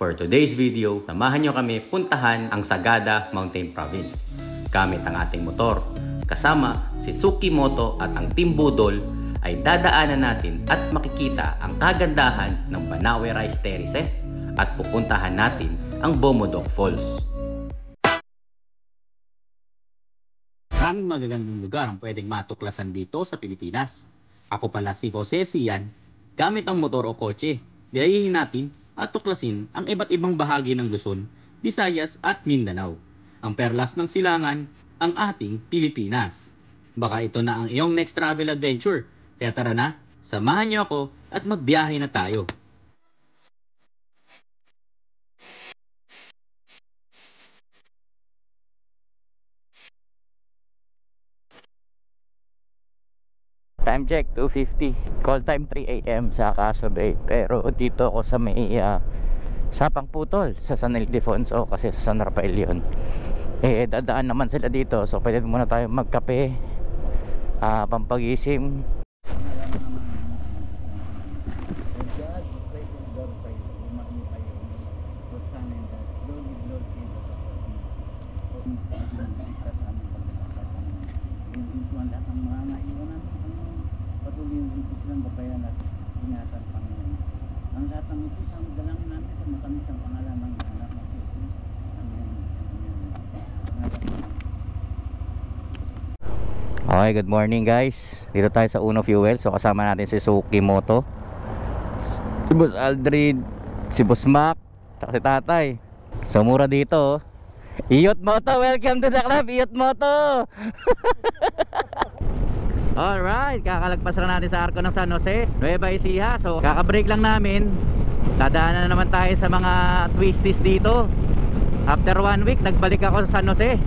For today's video, samahan nyo kami puntahan ang Sagada Mountain Province gamit ang ating motor. Kasama si Suki Moto at ang Team Budol ay dadaanan natin at makikita ang kagandahan ng Banawe Rice Terraces at pupuntahan natin ang Bomodok Falls. Maraming magagandang lugar ang pwedeng matuklasan dito sa Pilipinas. Ako pala si Jose Sian, gamit ang motor o kotse. Biyahin natin at tuklasin ang iba't ibang bahagi ng Luzon, Visayas at Mindanao. Ang perlas ng silangan, ang ating Pilipinas. Baka ito na ang iyong next travel adventure. Kaya tara na, samahan niyo ako at magbiyahe na tayo. Time check, 2:50. Call time 3 AM sa Caso Bay. Pero dito ako sa may Sapang Putol sa San Ildefonso kasi sa San Rafael yun. Dadaan naman sila dito. So pwede muna tayo magkape, pampagising. Ang lahat ng ito sa dalangin namin sa matamis ang pangalan ng anak ng Jesus. Amen. Okay, good morning guys. Dito tayo sa Uno Fuel. So kasama natin si Suki Moto, si Boss Aldrin, si Boss Mac, si Tatay. So mura dito. Iyot Moto, welcome to the club, Iyot Moto. Alright, kakalagpas lang natin sa Arco ng San Jose, Nueva Ecija. So kakabreak lang namin. Dadaanan na naman tayo sa mga twisties dito. After 1 week, nagbalik ako sa San Jose.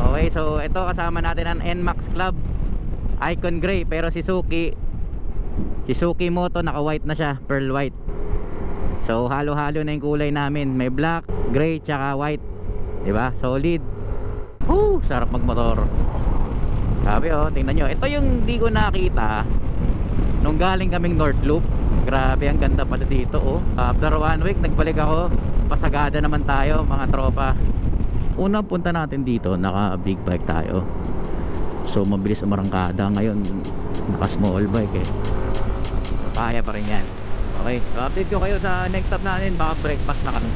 Okay, so ito kasama natin ang NMAX Club Icon Gray. Pero si Suki Moto naka white na siya, pearl white. So halo-halo na yung kulay namin. May black, gray, tsaka white. Diba? Solid. Woo! Sarap magmotor. Sabi tingnan nyo. Ito yung di ko nakita nung galing kaming North Loop. Grabe, ang ganda pala dito After 1 week, nagbalik ako. Pasagada naman tayo mga tropa. Unang punta natin dito, naka big bike tayo. So mabilis ang marangkada. Ngayon, naka small bike Kaya pa rin yan. Okay, so update ko kayo sa next stop natin. Baka breakfast na kami.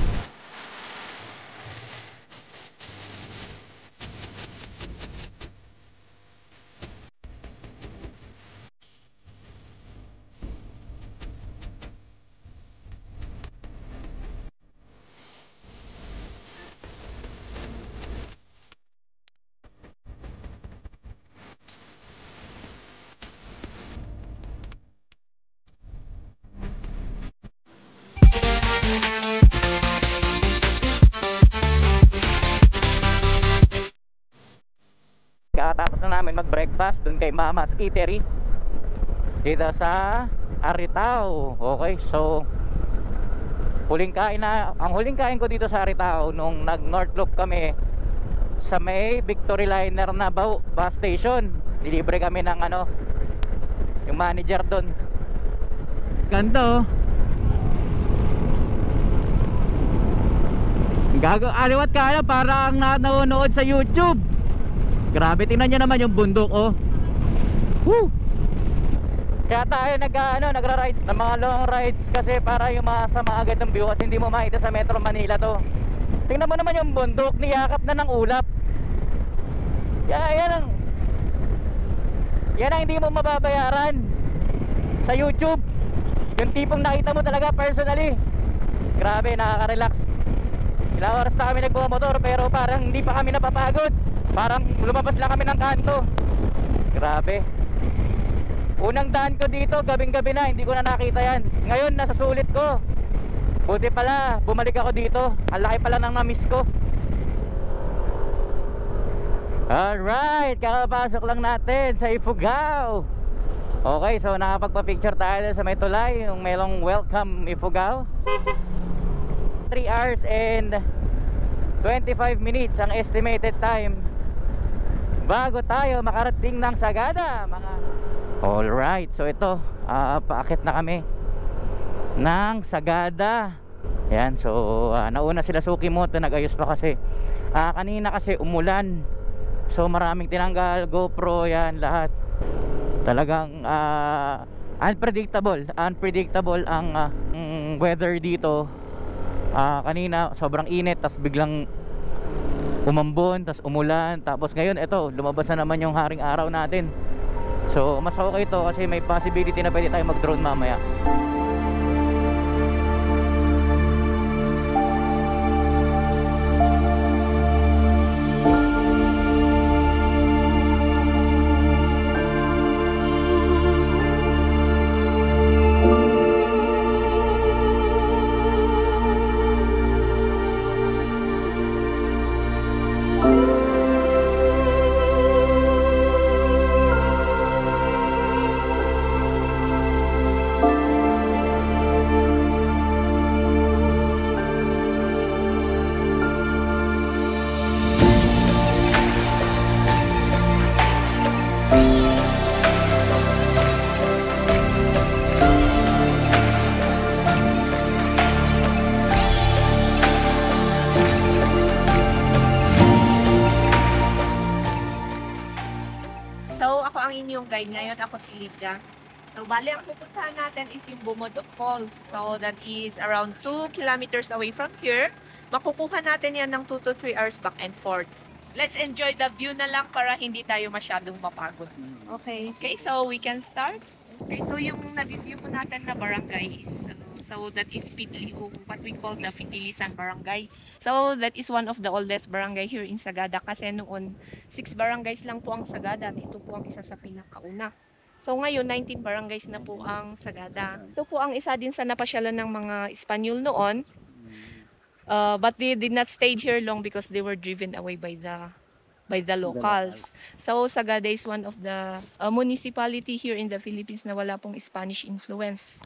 Kakatapos na namin mag-breakfast dun kay Mama's Eatery dito sa Aritao. Okay, so ang huling kain ko dito sa Aritao nung nag-North Loop kami sa may Victory Liner na bus station. Dilibre kami ng yung manager dun. Ganda aliwat ka parang nanonood sa YouTube. Grabe, tingnan nyo naman yung bundok Woo! Kaya tayo nagra-rides ng mga long rides kasi para yung masama agad ng view kasi hindi mo makita sa Metro Manila to. Tingnan mo naman yung bundok, niyakap na ng ulap. Yan ang hindi mo mababayaran sa YouTube. Yung tipong nakita mo talaga personally. Grabe, nakaka-relax. Ilang oras na kami nagbumotor pero parang hindi pa kami napapagod. Parang lumabas lang kami ng kanto. Grabe. Unang daan ko dito, gabing-gabi na, hindi ko na nakita yan. Ngayon, nasa sulit ko. Buti pala, bumalik ako dito. Ang laki pala ng na-miss ko. Alright, kakapasok lang natin sa Ifugao. Okay, so nakapagpa-picture tayo sa may tulay, yung melong welcome Ifugao. 3 hours and 25 minutes ang estimated time bago tayo makarating ng Sagada mga. Alright, so ito paakit na kami ng Sagada. Ayan, so nauna sila Sukimoto, nag-ayos pa kasi. Kanina kasi umulan. So maraming tinanggal, GoPro, yan lahat. Talagang unpredictable ang weather dito. Kanina sobrang init, tas biglang umambon, tas umulan, tapos ngayon eto, lumabas na naman yung haring araw natin. So mas okay to kasi may possibility na pwede tayo mag-drone mamaya. So, ako ang inyong guide ngayon. Ako si Lydia. So, bali ang pupuntahan natin is yung Bumodok Falls. So, that is around 2 kilometers away from here. Makukuha natin yan ng 2 to 3 hours back and forth. Let's enjoy the view na lang para hindi tayo masyadong mapagod. Okay, so we can start. Okay, so yung na-review po natin na barangay is so that is PTO, what we call the Fitilisan Barangay. So that is one of the oldest barangay here in Sagada kasi noon 6 barangays lang po ang Sagada at ito po ang isa sa pinakauna. So ngayon 19 barangays na po ang Sagada. Ito po ang isa din sa napasyalan ng mga Espanyol noon. But they did not stay here long because they were driven away by the locals. So Sagada is one of the municipality here in the Philippines na wala pong Spanish influence.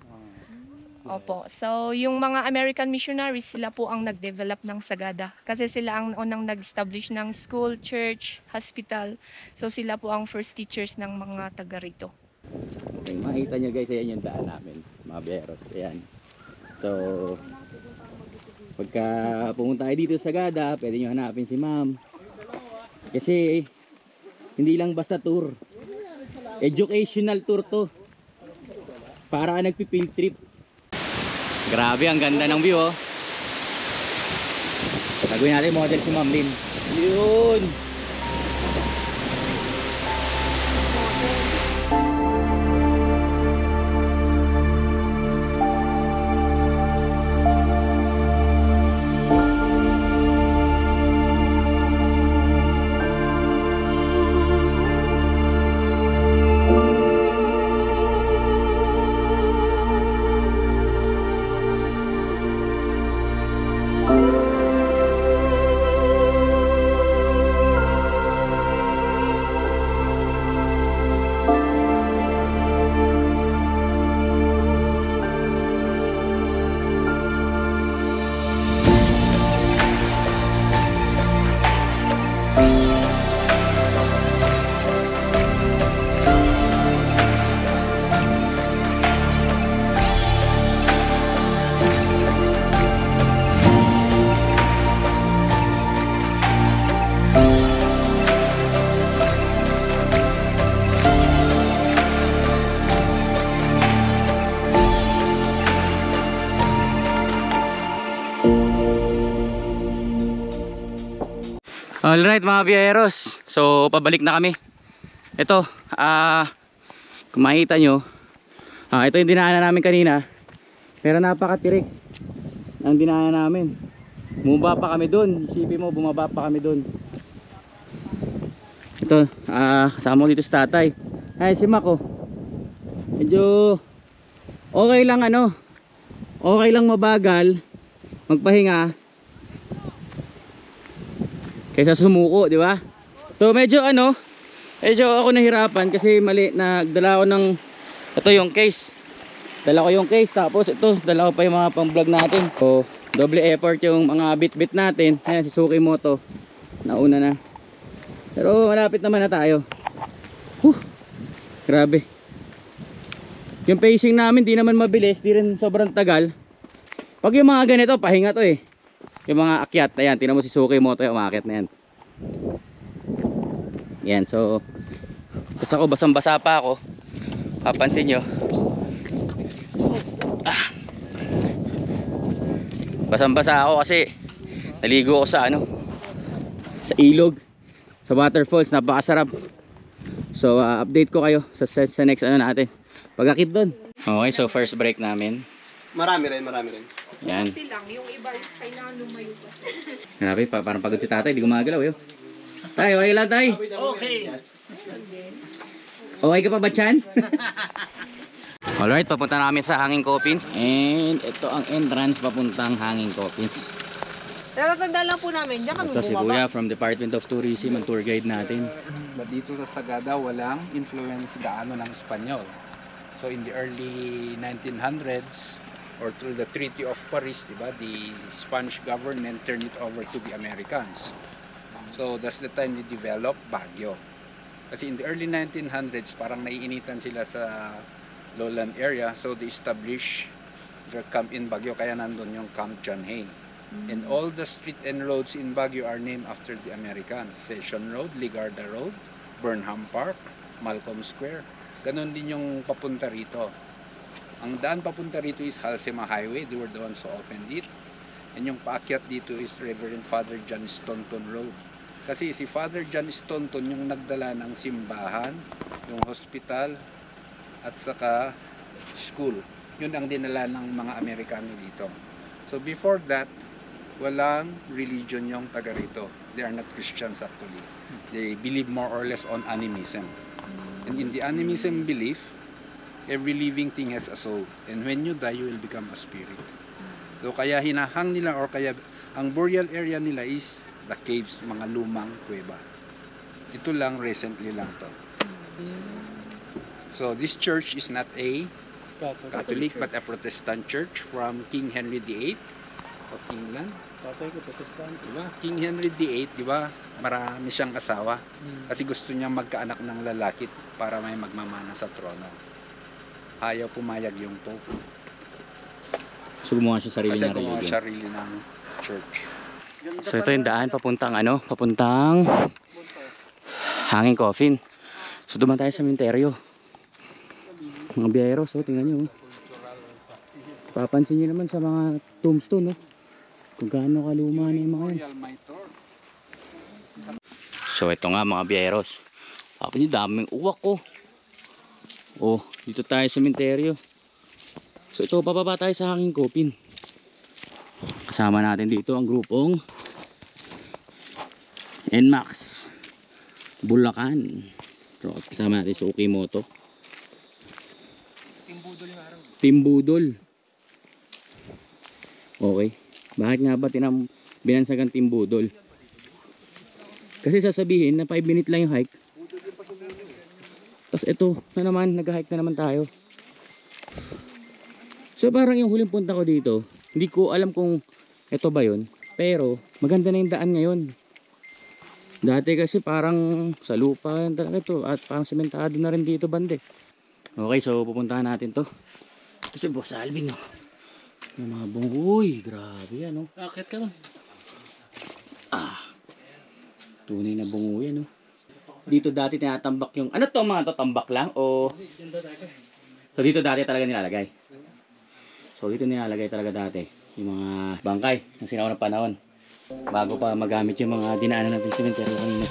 Opo. So, yung mga American missionaries, sila po ang nag-develop ng Sagada. Kasi sila ang unang nag-establish ng school, church, hospital. So, sila po ang first teachers ng mga taga rito. Okay, makita nyo guys, ayan yung daan namin, mga beros. Ayan. So, pagka pumunta kayo dito sa Sagada, pwede nyo hanapin si ma'am. Kasi, hindi lang basta tour. Educational tour to. Para nagpi-field trip. Grabe, ang ganda ng view, oh. Gagawin natin model si Ma'am Lynn. Yun! Alright mga biyaheros, so pabalik na kami. Ito, kung makita nyo, ito yung dinaanan namin kanina. Pero napakatirik ang dinaanan namin. Bumaba pa kami dun, isipin mo bumaba pa kami dun. Ito, kasama ko dito si tatay. Ay si Mako, medyo okay lang okay lang mabagal magpahinga kaysa sumuko, di ba? So medyo ako nahirapan kasi mali, nagdala ko ng ito yung case. Dala ko yung case, tapos ito, dala ko pa yung mga pang-vlog natin. So doble effort yung mga bit-bit natin. Ayan si Sukimoto, nauna na. Pero malapit naman na tayo. Grabe. Yung pacing namin di naman mabilis, di rin sobrang tagal. Pag yung mga ganito, pahinga to eh. Yung mga akyat, ayan, tinan mo si Suki Moto, umakyat na yan. Yan, so tapos ako, basang-basa pa ako. Papansin nyo. Basang-basa ako kasi naligo ako sa sa ilog, sa waterfalls, napakasarap. So update ko kayo sa next natin pag-akit doon. Okay, so first break namin. Marami rin. Yan. Konti lang. Yung iba is kailangan lumayo pa. Grabe, parang pagod si tatay, di gumagalaw yun. Tay, okay lang tay. Okay. Okay ka pa ba, Chan? Alright, papunta namin sa Hanging Coffins. And ito ang entrance papuntang Hanging Coffins. Natatanda lang po namin. Diyan kami Ito si Kuya from Department of Tourism, ang tour guide natin. Dito sa Sagada, walang influence gaano ng Espanyol. So in the early 1900s, or through the Treaty of Paris, diba, the Spanish government turned it over to the Americans. So that's the time they developed Baguio. Kasi in the early 1900s, parang naiinitan sila sa lowland area, so they established their camp in Baguio, kaya nandun yung Camp John Hay. And all the street and roads in Baguio are named after the Americans. Session Road, Ligarda Road, Burnham Park, Malcolm Square. Ganon din yung papunta rito. Ang daan papunta rito is Halsema Highway. They were the ones who opened it. And yung paakyat dito is Reverend Father John Staunton Road. Kasi si Father John Staunton yung nagdala ng simbahan, yung hospital, at saka school. Yun ang dinala ng mga Amerikano dito. So before that, walang religion yung taga rito. They are not Christians actually. They believe more or less on animism. And in the animism belief, every living thing has a soul. And when you die, you will become a spirit. So kaya hinahang nila, or kaya ang burial area nila is the caves, mga lumang kuweba. Ito lang, recently lang to. So this church is not a Catholic but a Protestant church from King Henry VIII of England. Diba? King Henry VIII, diba? Marami siyang asawa. Kasi gusto niya magkaanak ng lalaki para may magmamana sa trono. Ayaw pumayag yung Pope. So gumawa siya sarili Kasi na gumawa religion. sarili ng church. So ito yung daan papuntang papuntang Hanging Coffin. So dumaan tayo sa sementeryo. Mga biyahero, so tingnan nyo. Papansin nyo naman sa mga tombstone, no? Kung gaano kaluma na yung mga yan. So ito nga mga biyeros. Tapos yung daming uwak ko. Oh, dito tayo sa sementeryo. So ito, bababa tayo sa Hanging Coffin. Kasama natin dito ang grupong NMAX Bulacan. So kasama natin sa Ukimoto. Team Budol. Okay. Bakit nga ba binansagan Team Budol? Kasi sasabihin na 5 minutes lang yung hike. Tapos ito na naman, nag-hike na naman tayo. So parang yung huling punta ko dito, hindi ko alam kung ito ba yun. Pero maganda na yung daan ngayon. Dati kasi parang sa lupa talaga ito. At parang sementado na rin dito bande. Okay, so pupuntahan natin to. Kasi Boss Alvin, no? Yung mga bungoy, grabe yan, no? Akit ka lang. Tunay na bungoy yan, no? Dito dati tinatambak yung, ano to mga to, tambak lang? O so dito dati talaga nilalagay. So dito nilalagay talaga dati yung mga bangkay ng sinaunang panahon bago pa magamit yung mga dinaanan natin sa sementeryo kanina.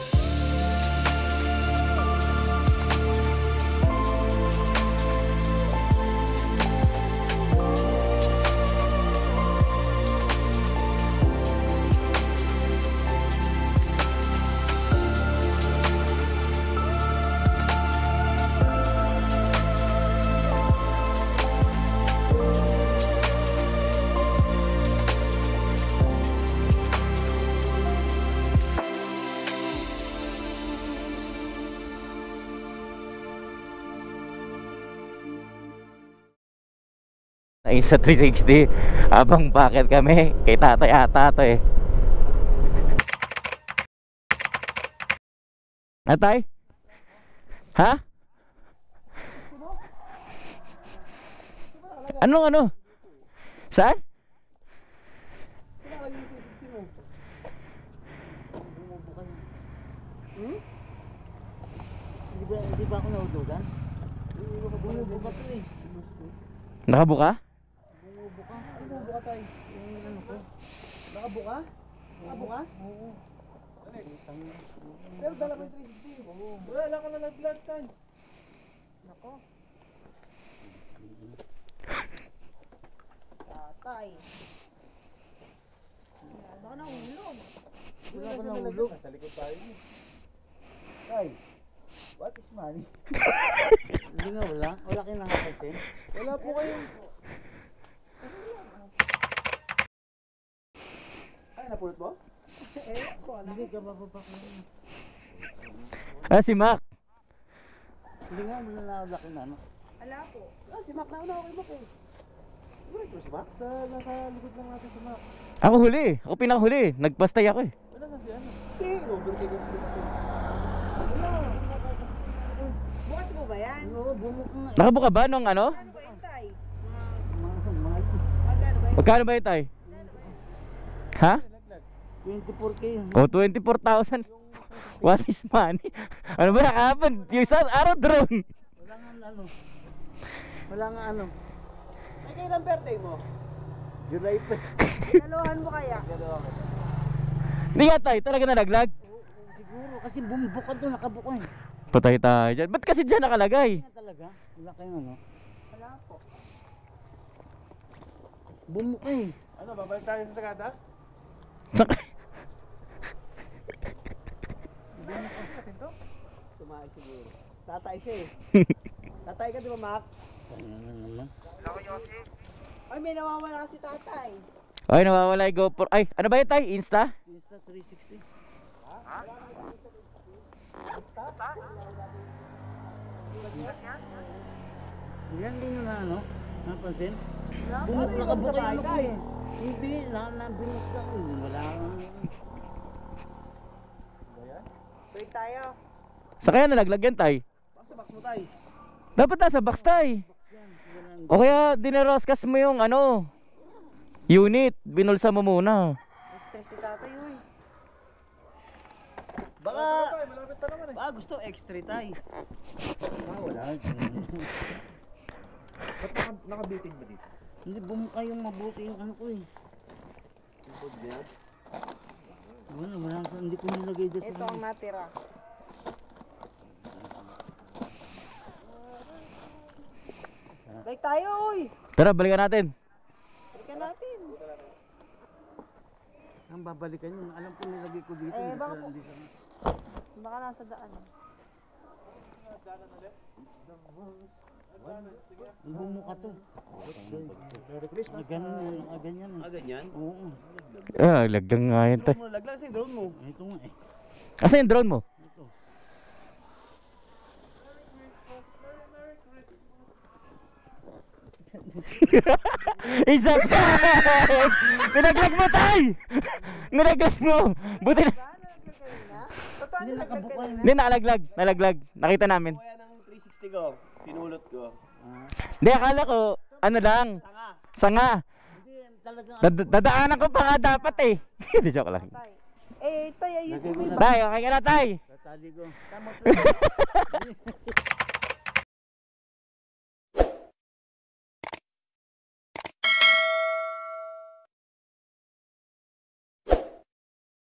Ay sa 360 habang bakit kami kay tatay ata to eh. Atay? Ha? Ano? Saan? Bumubo kayo. Hindi ba ako naudugan? Bumubo ka to eh. Nakabuka? Bumubo ka. Bumubo ka tayo. Yung ano ko. Nakabuka? Nakabukas? Oo. Pero dala ko yung 360. Wala ka na nag-vlog tayo. Nako. Tatay. Baka nahulog. Wala ka nahulog. Sa likod tayo. Tay, what is money? Hindi nga wala. Wala kayong nakapansin. Wala po kayong... Ay, napulot mo? Hindi ka bababa ko. Ah, si Mac. Hindi nga, wala na laki na ano. Wala po. Si Mac na ako kay Mac eh. Wala ito si Mac? Nasa likod lang natin si Mac. Ako huli. Ako pinakahuli. Nagpastay ako eh. Wala na si ano. Overtake ko kasi. Bukas mo ba yan? Oo, bumuk nga. Nakabuka ba nung ano? Ano ba yun, Tay? Magano ba yun? Magkano ba yun, tay? Ha? 24K yun. O, 24,000. What is money? Ano ba nakahapon? Yung isang araw drone. Wala nga ano. Wala nga ano. Ay, kailan birthday mo? July pa. Dalawahan mo kaya? Dalawa ko. Hindi nga, tay. Talaga nalaglag. Siguro kasi bumubuk ka doon, nakabuka eh. Patay tayo dyan. Ba't kasi dyan nakalagay? Nga talaga. Wala kayong ano. Wala po. Bumuk eh. Ano, babalik tayo sa sagada? Tumahay siguro. Tatay siya eh. Tatay ka di ba, Mac? Ano naman? Ay, may nawawala si tatay. Ay, nawawala yung GoPro. Ay, ano ba yun, tay? Insta? Insta 360. Yan din yun na ano? Napansin? Bumuk nakabuka yung ano ko eh. Hindi, nabinuk ka ko. Wala kang... Break tayo. Sa kaya nalaglag yan, tay? Basta box mo tayo. Dapat nasa box, tay. O kaya dineroskas mo yung ano, unit. Binulsa mo muna. Stress si tatay, uy. Baka... Malapit pa naman eh. Baka gusto extra tayo. Wala. Ba't nakabitin ba dito? Hindi, bumuka yung mabuti yung ano ko eh. Wala. Hindi ko nilagay dyan sa... Ito ang natira. Break tayo, uy. Tara, balikan natin. Balikan natin. Ang babalikan yun. Alam ko nilagay ko dito. Eh, hindi baka sa- po- hindi sa- Baka nasa daan. Ang bumuka to. Merry Christmas. Ganyan. Ganyan. Ganyan? Oo. Ah, laglang nga yan, tay. Laglag sa drone mo. Ito nga eh. Asa yung drone mo? Ito. Isang Nilaglag mo, tay! Nilaglag mo! Buti na. Hindi nakabuka yun. Hindi, nalaglag. Nakita namin. Kaya ng 360 ko, pinulot ko. Hindi, akala ko, ano lang, sanga. Hindi, talagang... Dadaanan ko pa nga dapat eh. Hindi, joke lang. Eh, tay, ayusin mo yung Tay, okay ka na, tay? Tatali ko.